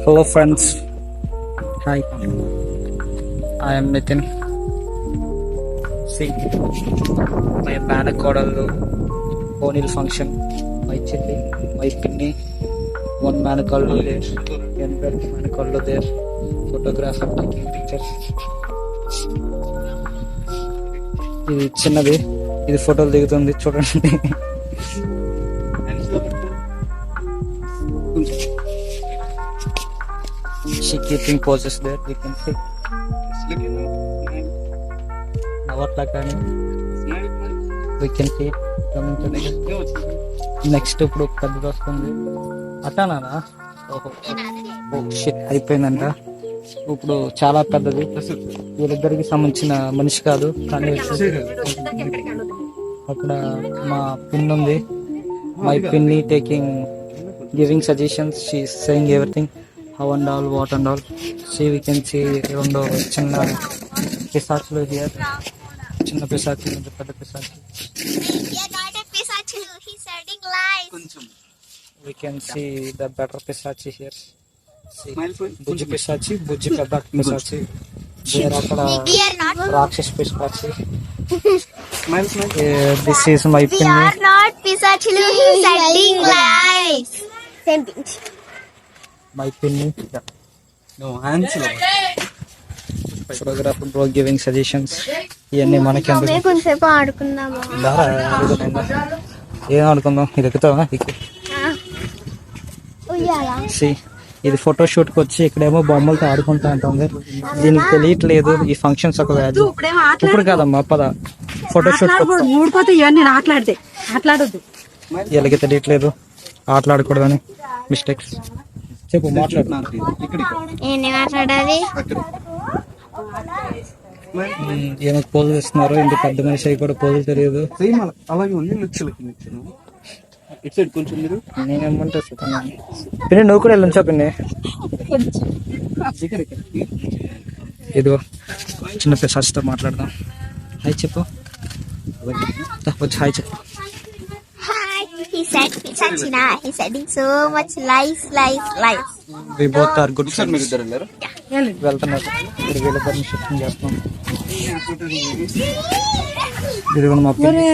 Hello friends. Hi. I am Nitin. See my Manakodalu Bonil function. My chilli, my pinny, one Manakodalu there, another Manakodalu there. Photographer taking pictures. ఇది చిన్నది, ఇది ఫోటోలు దిగుతుంది చూడండి. She keeping poses there, we can see. Navatlakkani, we can see coming to next ఇప్పుడు పెద్దది వస్తుంది అట్టానా. Oh shit అయిపోయిందంట. ఇప్పుడు చాలా పెద్దది, వీరిద్దరికి సంబంధించిన మనిషి కాదు కానీ అక్కడ మా పిన్ ఉంది. మై పిన్ని taking giving suggestions, she saying everything how and all, what and all. See, we can see రెండు చిన్న పిశాచులు here. చిన్న పిశాచి, పెద్ద పిశాచి. We can see the better పిశాచి here. See, బుజ్జి పిశాచి, బుజ్జి పెద్ద పిశాచి. అక్కడ రాక్షస్ పిశాచి. This is my pinny. We are not పిశాచులు, he is telling lies. Same thing. My pinny. No, hands. Photographer bro giving suggestions. ఇవన్నీ మనకి కొంచెంసేపు ఆడుకుందామా? ఏం ఆడుకుందాం? ఇది ఎక్కుతావా? సి, ఇది ఫోటోషూట్కి వచ్చి ఇక్కడేమో బొమ్మలతో ఆడుకుంటా ఉంటుంది. దీనికి తెలియట్లేదు ఈ ఫంక్షన్స్ ఒక వాల్యూ. ఇప్పుడు కాదమ్మా పద ఫోటోషూట్. వీళ్ళకి తెలియట్లేదు ఆటలాడకూడదని. మిస్టేక్స్ చెప్పు, మాట్లాడుతున్నారు. ఏమైనా పోజులు ఇస్తున్నారు. ఇంటి పెద్ద మనిషి అయి కూడా పోజులు తెలియదు. అలాగే ఉంది. ఇటు సైడ్ కొంచెం మీరు. నేనేమంటా పిన్ని, నువ్వు కూడా వెళ్ళను చెప్పండి. ఇదిగో చిన్న పిశాచితో మాట్లాడదాం. హాయ్ చెప్పు, వచ్చి హాయ్ చెప్పు. He said Pisachina. He's adding so much lies. We both are good friends. మీరు ఇద్దరు వెళ్ళారు. వెళ్తున్నారు. ఇప్పుడు వీళ్ళిద్దరిని షిఫ్టింగ్ చేస్తాం. ఇదిగో మా పిన్ని.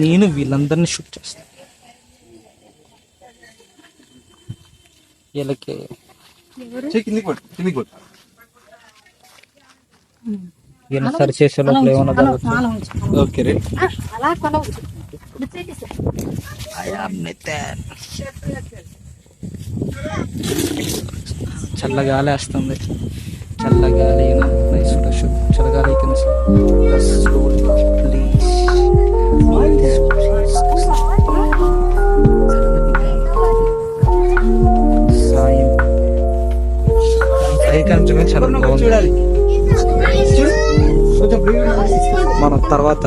నేను వీళ్ళందరినీ షూట్ చేస్తాను. వీళ్ళకి ఈయన సరి చేసే లోపల ఏమన్నా జరుగుతుంది. ఓకే రే. చల్లగాలి వేస్తుంది, చల్లగాలి. Nice photoshoot. చల్లగాలి చాలా బాగుంది. మనం తర్వాత